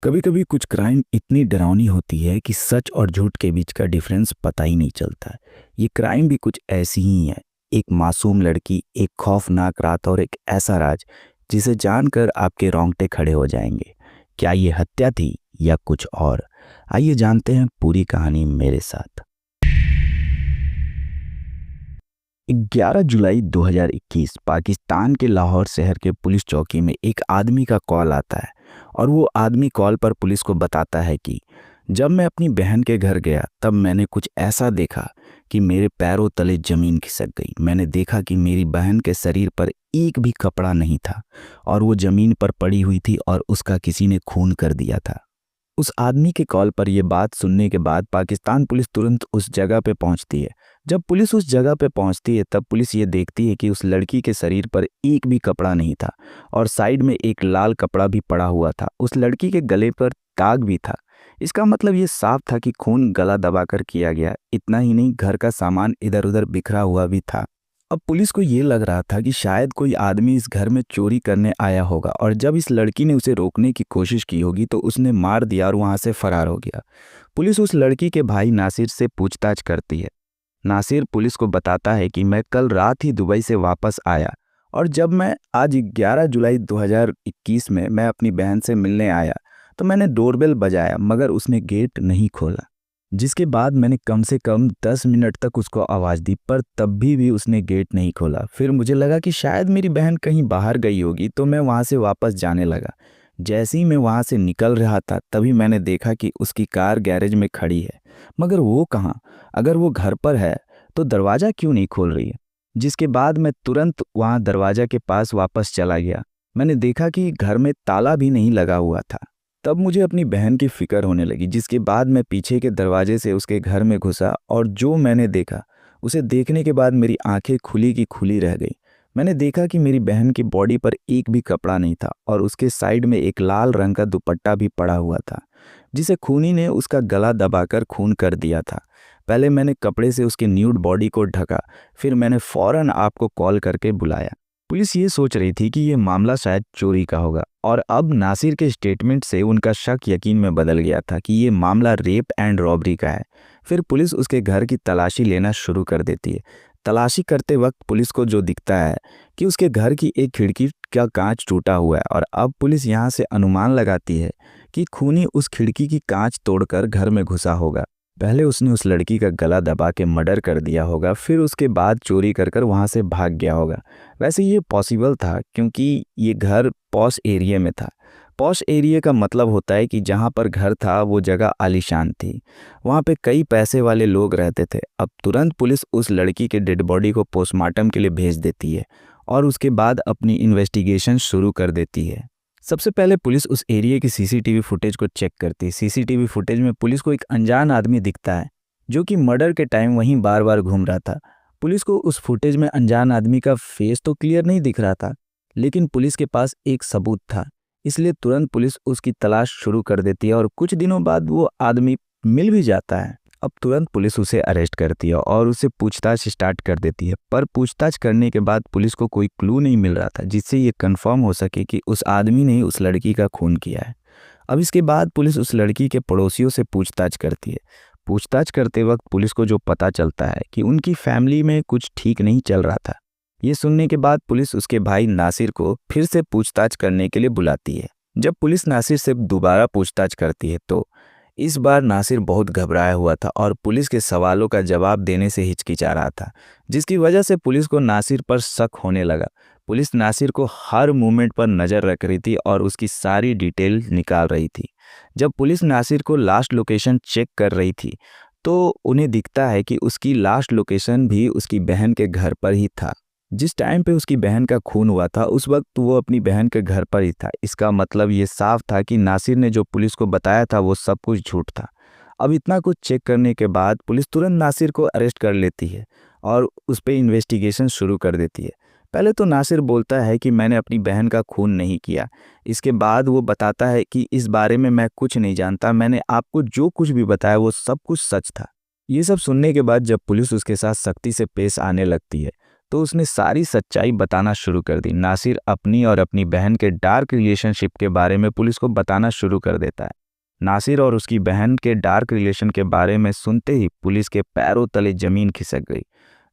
कभी कभी कुछ क्राइम इतनी डरावनी होती है कि सच और झूठ के बीच का डिफरेंस पता ही नहीं चलता। ये क्राइम भी कुछ ऐसी ही है। एक मासूम लड़की, एक खौफनाक रात और एक ऐसा राज जिसे जानकर आपके रोंगटे खड़े हो जाएंगे। क्या ये हत्या थी या कुछ और? आइए जानते हैं पूरी कहानी मेरे साथ। 11 जुलाई 2021 पाकिस्तान के लाहौर शहर के पुलिस चौकी में एक आदमी का कॉल आता है। और वो आदमी कॉल पर पुलिस को बताता है कि जब मैं अपनी बहन के घर गया तब मैंने कुछ ऐसा देखा कि मेरे पैरों तले जमीन खिसक गई। मैंने देखा कि मेरी बहन के शरीर पर एक भी कपड़ा नहीं था और वो जमीन पर पड़ी हुई थी और उसका किसी ने खून कर दिया था। उस आदमी के कॉल पर यह बात सुनने के बाद पाकिस्तान पुलिस तुरंत उस जगह पे पहुंचती है। जब पुलिस उस जगह पे पहुंचती है तब पुलिस ये देखती है कि उस लड़की के शरीर पर एक भी कपड़ा नहीं था और साइड में एक लाल कपड़ा भी पड़ा हुआ था। उस लड़की के गले पर दाग भी था। इसका मतलब ये साफ था कि खून गला दबाकर किया गया। इतना ही नहीं, घर का सामान इधर उधर बिखरा हुआ भी था। अब पुलिस को ये लग रहा था कि शायद कोई आदमी इस घर में चोरी करने आया होगा और जब इस लड़की ने उसे रोकने की कोशिश की होगी तो उसने मार दिया और वहां से फरार हो गया। पुलिस उस लड़की के भाई नासिर से पूछताछ करती है। नासिर पुलिस को बताता है कि मैं कल रात ही दुबई से वापस आया और जब मैं आज 11 जुलाई 2021 में मैं अपनी बहन से मिलने आया तो मैंने डोरबेल बजाया मगर उसने गेट नहीं खोला। जिसके बाद मैंने कम से कम 10 मिनट तक उसको आवाज़ दी पर तब भी उसने गेट नहीं खोला। फिर मुझे लगा कि शायद मेरी बहन कहीं बाहर गई होगी तो मैं वहाँ से वापस जाने लगा। जैसे ही मैं वहाँ से निकल रहा था तभी मैंने देखा कि उसकी कार गैरेज में खड़ी है, मगर वो कहाँ? अगर वो घर पर है तो दरवाज़ा क्यों नहीं खोल रही है? जिसके बाद मैं तुरंत वहाँ दरवाज़ा के पास वापस चला गया। मैंने देखा कि घर में ताला भी नहीं लगा हुआ था। तब मुझे अपनी बहन की फिक्र होने लगी। जिसके बाद मैं पीछे के दरवाजे से उसके घर में घुसा और जो मैंने देखा उसे देखने के बाद मेरी आंखें खुली की खुली रह गई। मैंने देखा कि मेरी बहन की बॉडी पर एक भी कपड़ा नहीं था और उसके साइड में एक लाल रंग का दुपट्टा भी पड़ा हुआ था जिसे खूनी ने उसका गला दबाकर खून कर दिया था। पहले मैंने कपड़े से उसकी न्यूड बॉडी को ढका, फिर मैंने फौरन आपको कॉल करके बुलाया। पुलिस ये सोच रही थी कि ये मामला शायद चोरी का होगा और अब नासिर के स्टेटमेंट से उनका शक यकीन में बदल गया था कि ये मामला रेप एंड रॉबरी का है। फिर पुलिस उसके घर की तलाशी लेना शुरू कर देती है। तलाशी करते वक्त पुलिस को जो दिखता है कि उसके घर की एक खिड़की का कांच टूटा हुआ है और अब पुलिस यहाँ से अनुमान लगाती है कि खूनी उस खिड़की की कांच तोड़कर घर में घुसा होगा। पहले उसने उस लड़की का गला दबा के मर्डर कर दिया होगा, फिर उसके बाद चोरी कर कर वहाँ से भाग गया होगा। वैसे ये पॉसिबल था क्योंकि ये घर पॉश एरिया में था। पॉश एरिया का मतलब होता है कि जहाँ पर घर था वो जगह आलीशान थी, वहाँ पे कई पैसे वाले लोग रहते थे। अब तुरंत पुलिस उस लड़की के डेड बॉडी को पोस्टमार्टम के लिए भेज देती है और उसके बाद अपनी इन्वेस्टिगेशन शुरू कर देती है। सबसे पहले पुलिस उस एरिया की सीसीटीवी फुटेज को चेक करती है। सीसीटीवी फुटेज में पुलिस को एक अनजान आदमी दिखता है जो कि मर्डर के टाइम वहीं बार बार घूम रहा था। पुलिस को उस फुटेज में अनजान आदमी का फेस तो क्लियर नहीं दिख रहा था, लेकिन पुलिस के पास एक सबूत था, इसलिए तुरंत पुलिस उसकी तलाश शुरू कर देती है और कुछ दिनों बाद वो आदमी मिल भी जाता है। अब तुरंत पुलिस उसे अरेस्ट करती है और उससे पूछताछ स्टार्ट कर देती है, पर पूछताछ करने के बाद पुलिस को कोई क्लू नहीं मिल रहा था जिससे ये कंफर्म हो सके कि उस आदमी ने उस लड़की का खून किया है। अब इसके बाद पुलिस उस लड़की के पड़ोसियों से पूछताछ करती है। पूछताछ करते वक्त पुलिस को जो पता चलता है कि उनकी फैमिली में कुछ ठीक नहीं चल रहा था। ये सुनने के बाद पुलिस उसके भाई नासिर को फिर से पूछताछ करने के लिए बुलाती है। जब पुलिस नासिर से दोबारा पूछताछ करती है तो इस बार नासिर बहुत घबराया हुआ था और पुलिस के सवालों का जवाब देने से हिचकिचा रहा था, जिसकी वजह से पुलिस को नासिर पर शक होने लगा। पुलिस नासिर को हर मूवमेंट पर नज़र रख रही थी और उसकी सारी डिटेल निकाल रही थी। जब पुलिस नासिर को लास्ट लोकेशन चेक कर रही थी तो उन्हें दिखता है कि उसकी लास्ट लोकेशन भी उसकी बहन के घर पर ही था। जिस टाइम पे उसकी बहन का खून हुआ था उस वक्त वो अपनी बहन के घर पर ही था। इसका मतलब ये साफ था कि नासिर ने जो पुलिस को बताया था वो सब कुछ झूठ था। अब इतना कुछ चेक करने के बाद पुलिस तुरंत नासिर को अरेस्ट कर लेती है और उस पर इन्वेस्टिगेशन शुरू कर देती है। पहले तो नासिर बोलता है कि मैंने अपनी बहन का खून नहीं किया। इसके बाद वो बताता है कि इस बारे में मैं कुछ नहीं जानता, मैंने आपको जो कुछ भी बताया वो सब कुछ सच था। ये सब सुनने के बाद जब पुलिस उसके साथ सख्ती से पेश आने लगती है तो उसने सारी सच्चाई बताना शुरू कर दी। नासिर अपनी और अपनी बहन के डार्क रिलेशनशिप के बारे में पुलिस को बताना शुरू कर देता है। नासिर और उसकी बहन के डार्क रिलेशन के बारे में सुनते ही पुलिस के पैरों तले जमीन खिसक गई।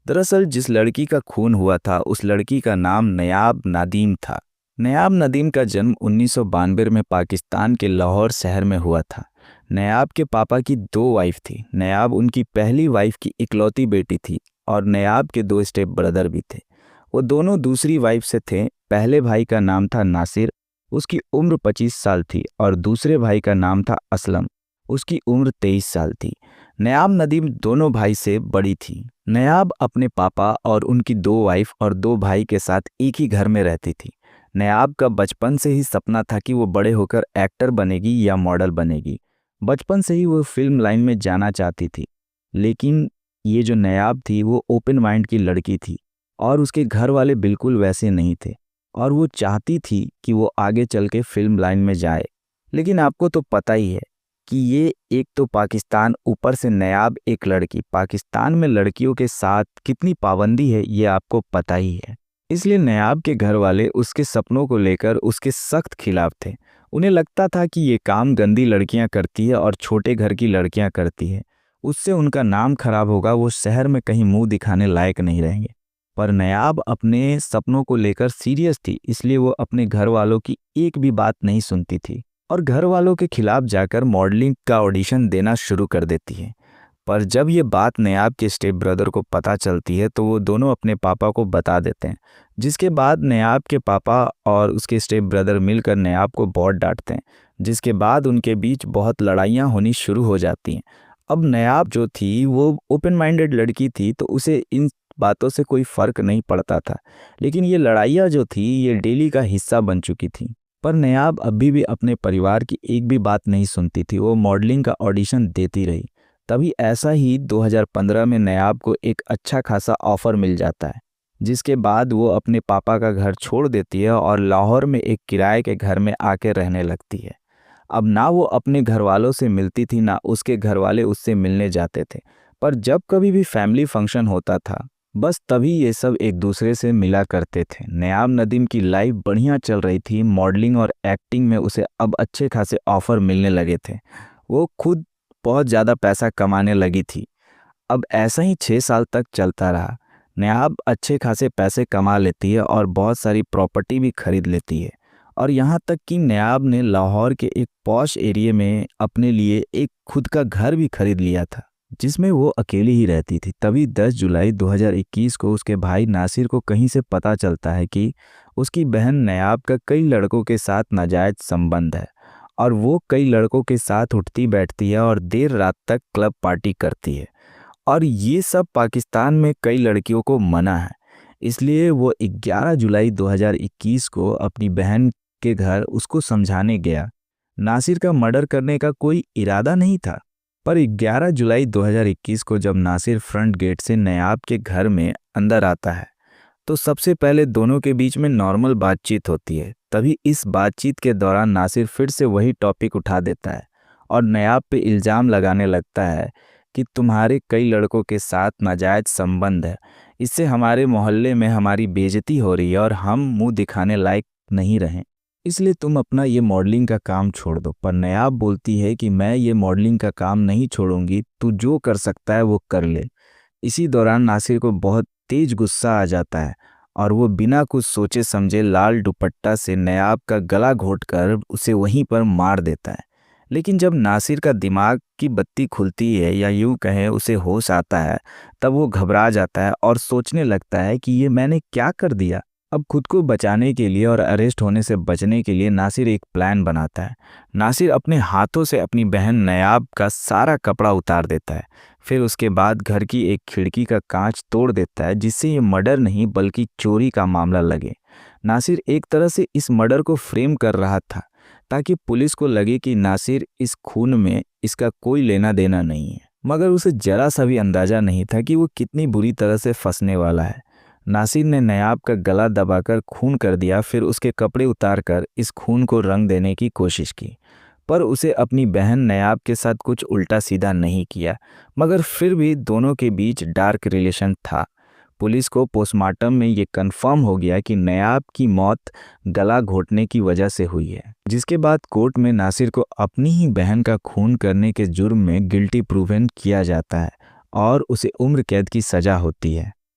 दरअसल जिस लड़की का खून हुआ था उस लड़की का नाम नयाब नदीम था। नयाब नदीम का जन्म 1992 में पाकिस्तान के लाहौर शहर में हुआ था। नयाब के पापा की 2 वाइफ थी। नयाब उनकी पहली वाइफ की इकलौती बेटी थी और नयाब के 2 स्टेप ब्रदर भी थे। वो दोनों दूसरी वाइफ से थे। पहले भाई का नाम था नासिर, उसकी उम्र 25 साल थी और दूसरे भाई का नाम था असलम, उसकी उम्र 23 साल थी। नयाब नदीम दोनों भाई से बड़ी थी। नयाब अपने पापा और उनकी 2 वाइफ और 2 भाई के साथ एक ही घर में रहती थी। नयाब का बचपन से ही सपना था कि वो बड़े होकर एक्टर बनेगी या मॉडल बनेगी। बचपन से ही वो फिल्म लाइन में जाना चाहती थी। लेकिन ये जो नयाब थी वो ओपन माइंड की लड़की थी और उसके घर वाले बिल्कुल वैसे नहीं थे और वो चाहती थी कि वो आगे चल के फिल्म लाइन में जाए। लेकिन आपको तो पता ही है कि ये एक तो पाकिस्तान, ऊपर से नयाब एक लड़की। पाकिस्तान में लड़कियों के साथ कितनी पाबंदी है ये आपको पता ही है। इसलिए नयाब के घर वाले उसके सपनों को लेकर उसके सख्त खिलाफ थे। उन्हें लगता था कि ये काम गंदी लड़कियां करती है और छोटे घर की लड़कियां करती है, उससे उनका नाम खराब होगा, वो शहर में कहीं मुंह दिखाने लायक नहीं रहेंगे। पर नयाब अपने सपनों को लेकर सीरियस थी, इसलिए वो अपने घर वालों की एक भी बात नहीं सुनती थी और घर वालों के खिलाफ जाकर मॉडलिंग का ऑडिशन देना शुरू कर देती है। पर जब ये बात नयाब के स्टेप ब्रदर को पता चलती है तो वो दोनों अपने पापा को बता देते हैं, जिसके बाद नयाब के पापा और उसके स्टेप ब्रदर मिलकर नयाब को बहुत डांटते हैं, जिसके बाद उनके बीच बहुत लड़ाइयाँ होनी शुरू हो जाती हैं। अब नयाब जो थी वो ओपन माइंडेड लड़की थी तो उसे इन बातों से कोई फर्क नहीं पड़ता था, लेकिन ये लड़ाइयाँ जो थी ये डेली का हिस्सा बन चुकी थी। पर नयाब अभी भी अपने परिवार की एक भी बात नहीं सुनती थी, वो मॉडलिंग का ऑडिशन देती रही। तभी ऐसा ही 2015 में नयाब को एक अच्छा खासा ऑफर मिल जाता है, जिसके बाद वो अपने पापा का घर छोड़ देती है और लाहौर में एक किराए के घर में आके रहने लगती है। अब ना वो अपने घर वालों से मिलती थी ना उसके घर वाले उससे मिलने जाते थे, पर जब कभी भी फैमिली फंक्शन होता था बस तभी ये सब एक दूसरे से मिला करते थे। नयाब नदीम की लाइफ बढ़िया चल रही थी। मॉडलिंग और एक्टिंग में उसे अब अच्छे खासे ऑफर मिलने लगे थे। वो खुद बहुत ज़्यादा पैसा कमाने लगी थी। अब ऐसा ही 6 साल तक चलता रहा। नयाब अच्छे खासे पैसे कमा लेती है और बहुत सारी प्रॉपर्टी भी खरीद लेती है और यहाँ तक कि नयाब ने लाहौर के एक पॉश एरिया में अपने लिए एक खुद का घर भी खरीद लिया था, जिसमें वो अकेली ही रहती थी। तभी 10 जुलाई 2021 को उसके भाई नासिर को कहीं से पता चलता है कि उसकी बहन नयाब का कई लड़कों के साथ नाजायज संबंध है और वो कई लड़कों के साथ उठती बैठती है और देर रात तक क्लब पार्टी करती है और ये सब पाकिस्तान में कई लड़कियों को मना है। इसलिए वो 11 जुलाई 2021 को अपनी बहन के घर उसको समझाने गया। नासिर का मर्डर करने का कोई इरादा नहीं था, पर 11 जुलाई 2021 को जब नासिर फ्रंट गेट से नयाब के घर में अंदर आता है तो सबसे पहले दोनों के बीच में नॉर्मल बातचीत होती है। तभी इस बातचीत के दौरान नासिर फिर से वही टॉपिक उठा देता है और नयाब पे इल्ज़ाम लगाने लगता है कि तुम्हारे कई लड़कों के साथ नाजायज संबंध है, इससे हमारे मोहल्ले में हमारी बेइज्जती हो रही है और हम मुंह दिखाने लायक नहीं रहें, इसलिए तुम अपना ये मॉडलिंग का काम छोड़ दो। पर नयाब बोलती है कि मैं ये मॉडलिंग का काम नहीं छोड़ूंगी, तू जो कर सकता है वो कर ले। इसी दौरान नासिर को बहुत तेज गुस्सा आ जाता है और वो बिना कुछ सोचे समझे लाल दुपट्टा से नयाब का गला घोंटकर उसे वहीं पर मार देता है। लेकिन जब नासिर का दिमाग की बत्ती खुलती है या यूं कहें उसे होश आता है, तब वो घबरा जाता है और सोचने लगता है कि ये मैंने क्या कर दिया। अब खुद को बचाने के लिए और अरेस्ट होने से बचने के लिए नासिर एक प्लान बनाता है। नासिर अपने हाथों से अपनी बहन नयाब का सारा कपड़ा उतार देता है, फिर उसके बाद घर की एक खिड़की का कांच तोड़ देता है, जिससे ये मर्डर नहीं बल्कि चोरी का मामला लगे। नासिर एक तरह से इस मर्डर को फ्रेम कर रहा था ताकि पुलिस को लगे कि नासिर इस खून में इसका कोई लेना देना नहीं है, मगर उसे जरा सा भी अंदाजा नहीं था कि वो कितनी बुरी तरह से फंसने वाला है। नासिर ने नयाब का गला दबाकर खून कर दिया, फिर उसके कपड़े उतारकर इस खून को रंग देने की कोशिश की, पर उसे अपनी बहन नयाब के साथ कुछ उल्टा सीधा नहीं किया, मगर फिर भी दोनों के बीच डार्क रिलेशन था। पुलिस को पोस्टमार्टम में ये कंफर्म हो गया कि नायाब की मौत गला घोटने की वजह से हुई है, जिसके बाद कोर्ट में नासिर को अपनी ही बहन का खून करने के जुर्म में गिल्टी प्रूवन किया जाता है और उसे उम्र कैद की सजा होती है।